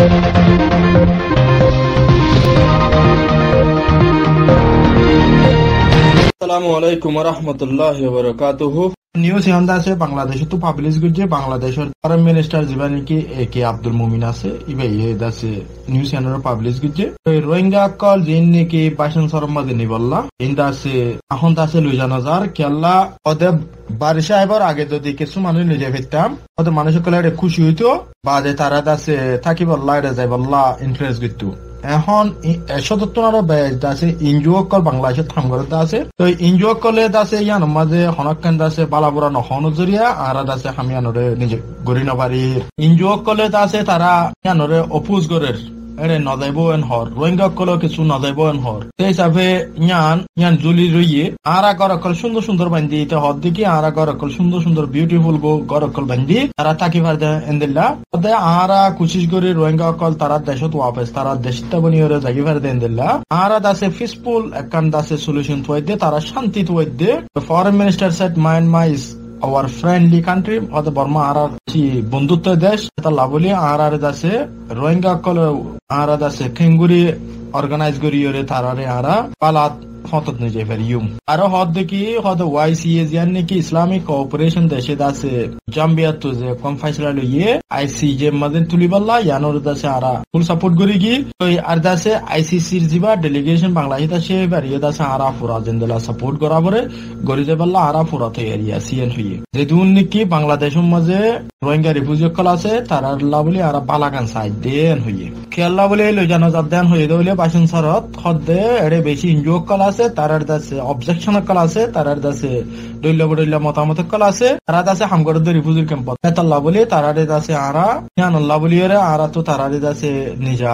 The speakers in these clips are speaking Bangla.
আসসালামু আলাইকুম ওয়া রাহমাতুল্লাহি ওয়া বারাকাতুহু। নিউজ ইয়ান্দা আছে বাংলাদেশে তো পাবলিশ করছে বাংলাদেশের ফরেন মিনিস্টার যেবা নাকি একে আব্দুল মুমিন আছে ইবে আছে নিউজ ইয়ান্দার পাবলিশ করছে রোহিঙ্গা কল জিন নাকি বাসন সরমাদে নি বললা ইন্দা আছে এখন আছে লুজানাজার কেল্লা ওদের বারিশা এবার আগে যদি কিছু মানুষ নিজে ফিরতাম ওদের মানুষের কলে খুশি হইতো বাদে তারা আছে থাকি বললা এটা যাই বললা ইন্টারেস্ট করতো। এখন ১৭০ বেজ আছে ইনজুয় কল বাংলাদেশের থামগরত আছে তো ইনজুয় কলে আছে ইয়ান মাঝে হনকান আছে বালাবুরা নহন জরিয়া আর আছে হামিয়ানরে নিজে গরি নবারি ইনজুয় কলে আছে তারা ইয়ানরে অপুজ গরের এরে নদাইব এন হর রোহিঙ্গা কলে কিছু নদাইব এন হর সেই হিসাবে ইয়ান জুলি রইয়ে আর গর অকল সুন্দর সুন্দর বান্ধি এটা হদ দিকে আর গর অকল সুন্দর সুন্দর বিউটিফুল গর অকল বান্ধি তারা তাকি ভার এন্দিল্লা ওদে আর কোশিশ করে রোহিঙ্গা অকল তারা দেশত ওয়াপস তারা দেশটা বনিয়রে জাগি ভার দেন্দিল্লা আর দাসে পিসফুল একান দাসে সলিউশন তোয়াইদে তারা শান্তি তোয়াইদে foreign minister said Myanmar is our friendly country অদে বর্মা আর বন্ধুত্ব দেশ এটা লাভলি আর দাসে রোহিঙ্গা কল আর দাসে খেঙ্গুরি অর্গানাইজ করিয়রে তারারে আরা পালাত হতত নিজে ফেরিয়ুম আরো হদ দেখি হদ ওয়াইসিএ জিয়ান নাকি ইসলামিক কোঅপারেশন দেশে দাসে জাম্বিয়া তো যে কম ফাইসলা লইয়ে আইসিজে মাদেন তুলিবাল্লা ইয়ানোর দাসে আরা ফুল সাপোর্ট করি কি তো আর দাসে আইসিসির জিবা ডেলিগেশন বাংলাদেশ দাসে বারিয়ে দাসে আরা ফুরা জেন্দেলা সাপোর্ট করা পরে গরি যাবাল্লা আরা ফুরা তৈয়ারিয়া সিএন হইয়ে যেদুন নাকি বাংলাদেশের মাঝে রোহিঙ্গা রিফিউজি কল আছে তারার লাবলি আরা বালাগান সাইড দেন হইয়ে খেয়াল্লা বলে লই জানো জাদান হইয়ে দলে বাসন সরত খদ্দে এড়ে বেশি ইনজুক কল আছে তারার দাসে অবজেকশন কল আছে তারার দাসে দৈল্য বদৈল্য মতামত কল আছে তারা দাসে হামগরদ রিফিউজি ক্যাম্প নেতাল্লা বলে তারারে দাসে আরা ইয়ানুল্লাহ বলিয়রে আরা তো তারারে দাসে নিজা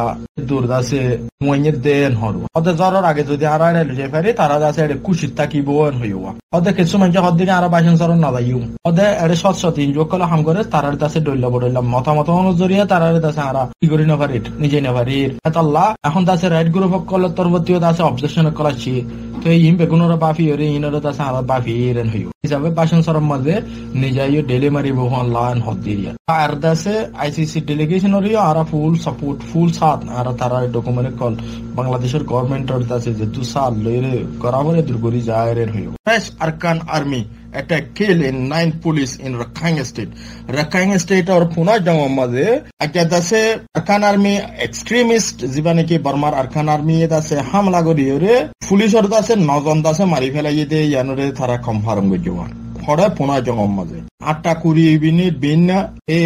দূর দাসে মুইয়ে দেন হরব ওদের জরর আগে যদি আরা এড়ে লই পারে তারা দাসে এড়ে কুশিত তাকিব হইয়া ওদের কিছু মানুষ হদ্দিকে আরা বাসন সরন না যাইউ ওদের এড়ে সৎ সৎ ইনজুক কল হামগরে তারার দাসে দৈল্য বদৈল্য মতামত অনুজরিয়া তারারে দাসে আরা কি করি না পারি নিজে না পারি নেতাল্লাহ এখন দাসে রাইট গ্রুপ কল তরবতীয় দাসে অবজেকশন কল আছে তো ইম বেগুনরা বাফি হরে ইনরা দাসে আরা বাফি রেন হইও হিসাবে বাসন সরম মাঝে নিজাইও ডেলি মারি বহুন লান হদ্দিরিয়া আর দাসে আইসিসি ডেলিগেশন হরিও আরা ফুল সাপোর্ট ফুল সাথ আর তারা ডকুমেন্ট কল বাংলাদেশের গভর্নমেন্টের দাসে যে 2 সাল লইরে করাবরে দুর্গরি যায় রেন হইও ফ্রেশ Arakan army attack kill in 9 police in Rakhine state or Puna Jammu maze acha dase Arkan army extremist jibane ki Burmar Arkan army dase hamla goriore police or dase nojon dase mari felaiye de yanore thara confirm gojuan hora Puna Jammu maze 8:20 minute binna e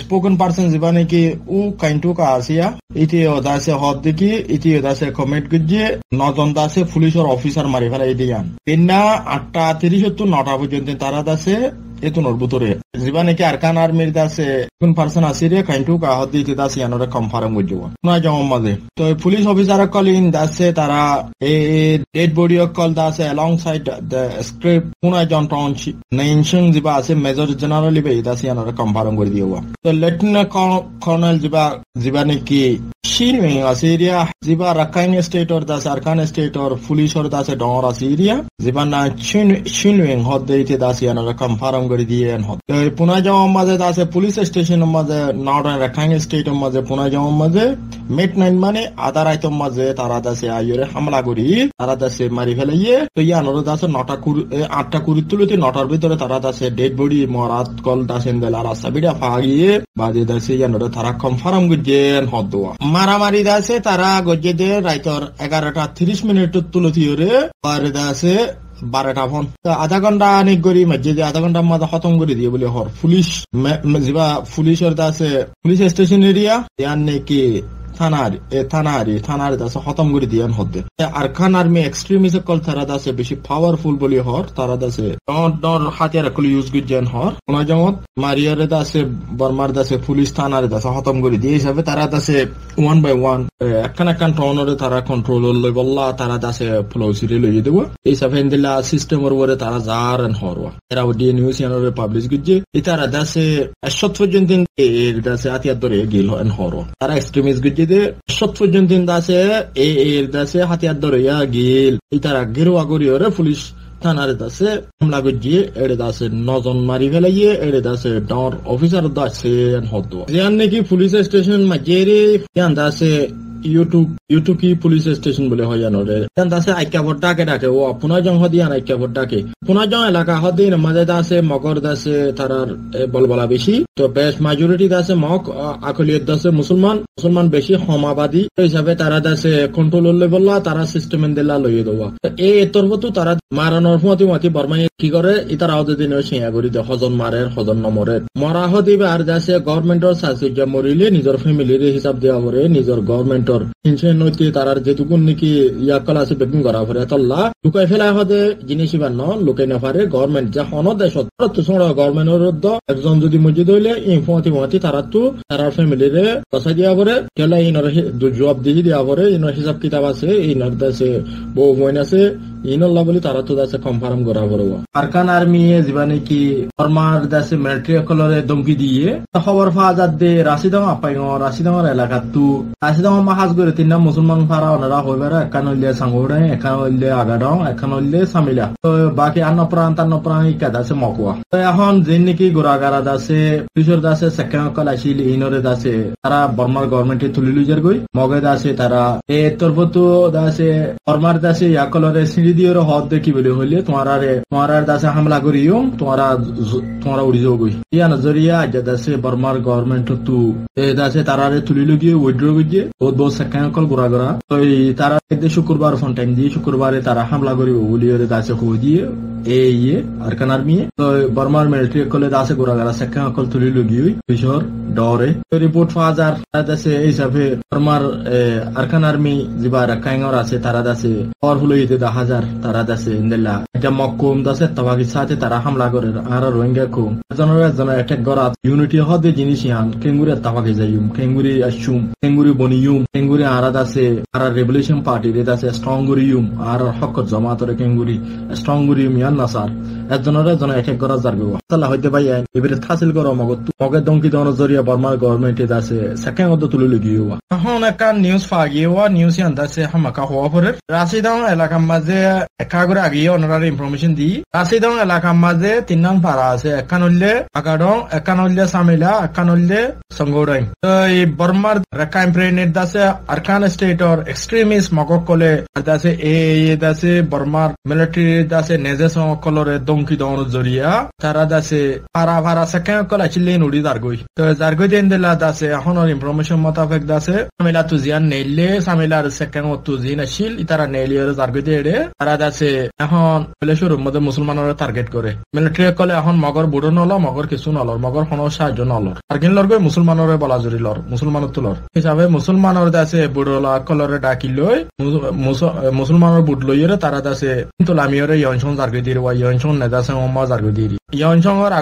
spoken person jibane ki u kaintu ka asia iti odase hod deki iti odase comment gujje nojon dase police or officer mari felaiye de yan binna 8:30 9টা পর্যন্ত তারা দাসে এতনোর ভিতরে জিবা নাকি আরকান আর্মির দাসে কোন পারসন আসিরে কাইন্টু কাহত দিতে দাসে ইয়ানোরে কনফার্ম গজব না জমা মাঝে তো পুলিশ অফিসার কল ইন দাসে তারা এ ডেড বডি অফ কল দাসে অ্যালং সাইড দ্য স্ক্রিপ্ট পুনা জন টাউনশিপ নেনশন জিবা আছে মেজর জেনারেলি বে দাসে ইয়ানোরে কনফার্ম করে দিওয়া তো লেফটেন্যান্ট কর্নেল জিবা নাকি শিনওয়ে আসিরিয়া জিবা রাখাইন স্টেট অর দাসে আরকান স্টেট অর পুলিশ অর দাসে ডর আসিরিয়া জিবা না শিনওয়ে হদ দিতে দাসে ইয়ানোরে কনফার্ম করে দিয়ে হদ পুনা জমা মাঝে দাসে পুলিশ স্টেশন মাঝে নর্দার্ন রাখাইন স্টেট মাঝে পুনা জমা মাঝে মিড নাইট মানে আধা রাইতম মাঝে তারা দাসে আইরে হামলা করি তারা দাসে মারি ফেলাইয়ে তো ইয়ানোরে দাসে 8:20 তুলতে 9টার ভিতরে তারা দাসে ডেড বডি মরাত কল দাসেন দেলা রাস্তা বিড়া ফাগিয়ে বাদে দাসে ইয়ানোরে তারা কনফার্ম গজেন হদ দোয়া মারামারি দাসে তারা গজে দে রাইতর 11:30 তুলতি হরে পারে দাসে 12টা ফোন আধা ঘন্টা অনেক গরি মাঝে আধা ঘন্টার মধ্যে খতম করে দিয়ে বলে হর পুলিশ জিবা পুলিশের দাসে পুলিশ স্টেশন এরিয়া ইয়ান নাকি থানার দাসে খতম করে দিয়ে হতে আরকান আর্মি এক্সট্রিমিস্ট কল তারা দাসে বেশি পাওয়ারফুল বলি হর তারা দাসে ডর হাতিয়ার কল ইউজ গুজেন হর কোন জমত মারিয়ারে দাসে বর্মার দাসে পুলিশ থানার দাসে খতম করে দিয়ে হিসাবে তারা দাসে 1 by 1 একখান টাউনরে তারা কন্ট্রোল লই বললা তারা দাসে ফ্লোসিরে লইয়ে দেবো এই হিসাবে ইন্দিলা সিস্টেমের উপরে তারা জারেন হরওয়া এরা ডি নিউজ চ্যানেলে পাবলিশ গুজে ইতারা দাসে 70 পর্যন্ত এর দাসে হাতিয়ার ধরে গিল হন হরওয়া তারা এক্সট্রিমিস্ট গুজে দে 70 পর্যন্ত দাসে এর দাসে হাতিয়ার ধরে গিল ইতারা গেরুয়া করি ওরে পুলিশ থানারে দাসে হামলা গজিয়ে এড়ে দাসে 9 জন মারি ফেলাইয়ে এড়ে দাসে ডর অফিসার দাসে হদ জিয়ান নাকি পুলিশ স্টেশন মাঝেরে জিয়ান দাসে ইউটিউব কি পুলিশ স্টেশন বলে হয় জানো রে জিয়ান দাসে আইকা ভট্টাকে ডাকে ও পুনাজং হদিয়ান আইকা ভট্টাকে পুনাজং এলাকা হদিন মাঝে দাসে মগর দাসে তারার বলবলা বেশি তো বেশ মেজরিটি দাসে মগ আকলিয়ত দাসে মুসলমান বেশি সমাবাদী হিসাবে তারা দাসে কন্ট্রোল লেভেল তারা সিস্টেম দিলা লইয়ে দেওয়া এই তরফতো তারা মারানোর মতি বর্মাই কি করে ইতার আওদে দিন সিয়া করি দে হজন মারে হজন নমরে মরা হদিবে আর দাসে গভর্নমেন্টর সাহায্য মরিলে নিজের ফ্যামিলির হিসাব দেওয়া পরে নিজের গভর্নমেন্টর হিংসে নৈতি তারার যেটুকুন নাকি ইয়াকল আছে বেকিং করা পরে তল্লা লুকাই ফেলা হদে জিনিস ইবান্ন লুকাই না পারে গভর্নমেন্ট যা হন দেশত গভর্নমেন্টর একজন যদি মসজিদ হইলে ইনফতি তারা তো তারার ফ্যামিলিরে বসাই দিয়া পরে কেলা ইনর জবাব দিয়ে দেওয়া পরে ইনর হিসাব কিতাব আছে ইনর দাসে বউ বইন আছে ইনল্লা বলি তারা তো দাসে কনফার্ম করা পড়ব আরকান আর্মি যা নাকি ফরমার দাসে মিলিটারি কলরে দমকি দিয়ে খবর পাওয়া যাচ্ছে রাশিদং রাশিদংর এলাকাত তো রাশিদং মাহাজ করে তিন নাম মুসলমান ফারা ওনারা হইবার একান হইলে সাঙ্গুড়ে একান হইলে আগাডং একান হইলে সামিলা তো বাকি আন্ন প্রাণ ইকা দাসে মকুয়া তো এখন যে নাকি গোড়াগারা দাসে পুলিশের দাসে সেকেন্ড কল আসিল ইনরে দাসে তারা বর্মার গভর্নমেন্টে তুলি লুজার গই মগে দাসে তারা এ তরফতো দাসে ফরমার দাসে ইয়াকলরে সিঁড়ি দিয়ে হদ দেখি বলে হইলে তোমার দাসে হামলা করিও তোমারা উড়ি যাও গই ইয়া নজরিয়া আজ দাসে বর্মার গভর্নমেন্ট তু দাসে তারারে তুলি লুগিয়ে উইড্র গিয়ে বহুত সেকেন্ড কল গোড়াগড়া তো তারা শুক্রবার ফোন টাইম দিয়ে শুক্রবারে তারা হামলা করিব বলি দাসে কই দিয়ে আরকান আর্মি তো বর্মার মিলিটারি কলে দাসে গোড়াগড়া সেকেন্ড কল তুলি লুগিয়ে পিছর ডরে রিপোর্ট পাওয়া যার দাসে এই হিসাবে বর্মার আরকান আর্মি যা রাখাইঙর আছে তারা দাসে পাওয়ারফুল হইতে 10,000 তারা দাসে ইন্দেলা এটা মক্কুম দাসে তবাগির সাথে তারা হামলা করে আর রোহিঙ্গা কুম একজনের অ্যাটাক করা ইউনিটি হদে জিনিস ইয়ান কেঙ্গুরি তাবাগি যাইম কেঙ্গুরি আসুম কেঙ্গুরি বনিয়ুম কেঙ্গুরি আরা দাসে আর রেভলিউশন পার্টি রে দাসে স্ট্রং গরিয়ুম আর হক জামাতরে কেঙ্গুরি স্ট্রং গরিয়ুম ইয়ান নাসার একজনের অ্যাটাক করা যার গো তালা হইতে ভাই এবারে হাসিল করো মগে দমকি দেওয়ার জরিয়া বর্মার গভর্নমেন্টে দাসে সেকেন্ড অদ তুলে লগিয়েওয়া এখন একটা নিউজ ফাগিয়েওয়া নিউজ ইয়ান দাসে হামাকা হওয়া পরে রাশিদং এলাকার মাঝে একা করে আগিয়ে ওনারা ইনফরমেশন দি রাশিদং এলাকার মাঝে 3 নং পাড়া আছে একান হইলে আগাডং একান হইলে সামিলা একান হইলে সঙ্গোডাই তো এই বর্মার রেকাইম প্রেনেট দাসে আরকান স্টেটর এক্সট্রিমিস্ট মগক কলে দাসে দাসে বর্মার মিলিটারি দাসে নেজে সকলরে দমকি দেওয়ার জরিয়া তারা দাসে পারা সেকেন্ড কল আছিলে নুড়ি দারগই তো জারগই দেন দিলা দাসে এখন ইনফরমেশন মোতাবেক দাসে সামিলা তুজিয়ান নেইলে সামিলার সেকেন্ড তুজিন আসিল ইতারা নেইলিয়ার জারগই দেড়ে তারা দাসে এখন শুরুর মধ্যে মুসলমানের টার্গেট করে মিলিটারি কলে এখন মগর বুড়ো নল মগর কিছু নলর মগর কোনো সাহায্য নলর টার্গেট লড়গই মুসলমানের বলা জুরি লর মুসলমানের তুলর হিসাবে মুসলমানের দাসে বুড়ো কলরে ডাকি লই মুসলমানের বুট লইরে তারা দাসে কিন্তু লামিয়রে ইয়নসং জারগই দিয়ে ইয়নসং নেদাসে ওমা জারগই দিয়ে ইয়নসংর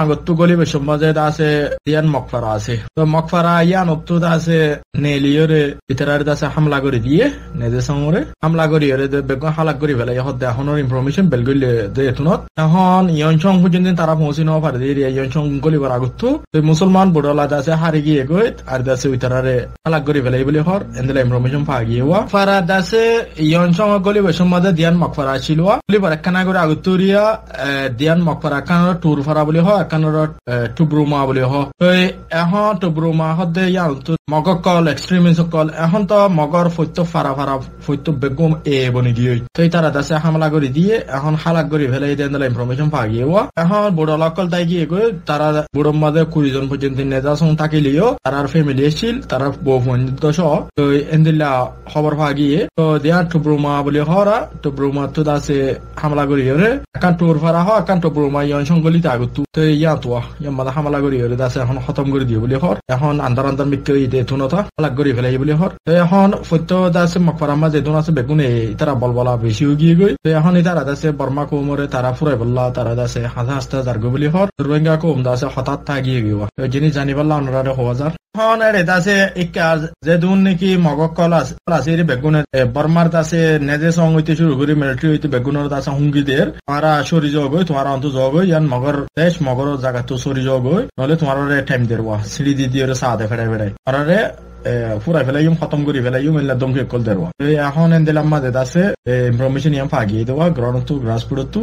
আগত্তু গলি বেশম মাঝে দাসে ইয়ান মকফারা আছে তো মকফারা ইয়ান অত্তু দাসে নেলিয়রে ইতারার দাসে হামলা করে দিয়ে নেদে সঙ্গরে হামলা করি বেগন হালাক করি ফেলে হতে এখনের ইনফরমেশন বেলগলে যে এতনত এখন ইয়নসং পর্যন্ত তারা পৌঁছে নেওয়া পারে দিয়ে ইয়নসং গলিবার আগত্তু মুসলমান বুড়লা দাসে হারি গিয়ে গই আর দাসে ইতারারে হালাক করি ফেলে বলে হর এন্দেলা ইনফরমেশন পাওয়া গিয়ে ফারা দাসে ইয়নসং গলি বেশম মাঝে দিয়ান মকফারা ছিল গলিবার একখানা করে আগত্তুরিয়া দিয়ান মকফারা একানোর টুর ফারা বলি হয় একানোর টুব্রুমা বলি হয় এখন টুব্রুমা হতে ইয়ান মগর কল এক্সট্রিমিস্ট কল এখন তো মগর ফৈত্য ফারা ফৈত্য বেগম বনি দিয়ে তো তারা দাসে হামলা করে দিয়ে এখন হালাক করে ফেলে দেন ইনফরমেশন পাওয়া গিয়ে এখন বুড়ো লকল তাই গিয়ে গই তারা বুড়োর মাঝে 20 জন পর্যন্ত নেতা সং থাকিলেও তারার ফ্যামিলি এসছিল তারা বউ বন্ধু সহ তো এন্দিলা খবর পাওয়া গিয়ে তো দিয়া টুব্রুমা বলি হরা টুব্রুমা তো দাসে হামলা করি একান টুর ফারা হয় একান টুব্রুমা ইয়ন সংগলিতে আগত তো ইয়া তো মাদা হামলা করি দাসে এখন খতম করে দিয়ে বলি হর এখন আন্দার মিক্কে তুনতা হালাক করে ফেলাই বলি হর তো এখন সত্য দাসে মকফার মাঝে দুন আছে বেগুনে তারা বলবলা বেশি গিয়ে গই তো এখন তারা দাসে বর্মা কোমরে তারা ফুরাই বললা তারা দাসে হাসতে যারগো বলি হর রোহিঙ্গা কোম দাসে হঠাৎ থাকিয়ে গিয়ে জিনিস জানি পারলা অনারে হওয়া যার এখন এর দাসে ইকাজ যে দুন নাকি মগক কল আছে বেগুনে বর্মার দাসে নেজে সং হইতে শুরু করে মিলিটারি হইতে বেগুনের দাসে হুঙ্গিদের তোমারা সরি যাও গই তোমার অন্ত যাও গই ইয়ান মগর দেশ মগর জায়গা তো সরি যাও গই নহলে তোমার টাইম দেওয়া সিঁড়ি দিয়ে দিয়ে সাদে ফেড়াই ফেড়াই আর ফুরাই ফেলাইম খতম করে ফেলাইম এলা দমকে কল দেওয়া এখন এন্দিলাম মাঝে আছে ইনফরমেশন ইয়াম ফাগিয়ে দেওয়া গ্রহণতু গ্রাসপুরতু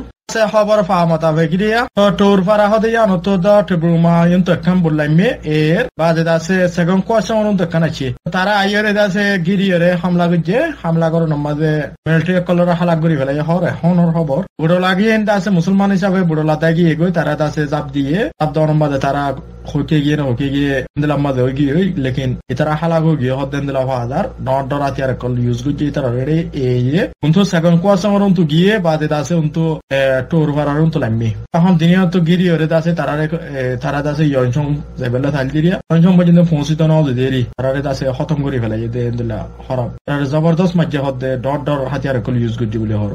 খবর পাওয়া মোতাবেক দিয়া তোর পারা হতে জানো তো টেবুমা ইন্ত একখান বললাম এর বাজে আছে সেকেন্ড কোয়াশন অনন্ত একখান আছে তারা আইয়রে আছে গিরিয়রে হামলা করছে হামলা করে নমাজে মিলিটারি কলর হালাক করে ফেলাই হরে হনর খবর বুড়ো লাগিয়ে এনতে আছে মুসলমান হিসাবে বুড়ো লাতা গিয়ে গই তারা আছে চাপ দিয়ে চাপ দেওয়ার মাঝে তারা হকে গিয়ে দিলাম মাঝে ওই গিয়ে লেকিন এতারা হালাক হয়ে গিয়ে হতেন দিলাম হাজার ডর হাতিয়ার কল ইউজ করছে তারা রেডে এ কিন্তু সেকেন্ড কোয়াশন অনন্ত গিয়ে বাজে আছে অন্ত টোর ভাড়ার তো লাম্মি এখন দিনে তো গিরি হরে আছে তারা আছে ইয়ংসং যাইবেলা থাল দিরিয়া ইয়ংসং পর্যন্ত পৌঁছিত নাও দেরি তারা আছে খতম করে ফেলাই দিলা হরাব জবরদস্ত মাঝে হতে ডর হাতিয়ার কল ইউজ করছে বলে হর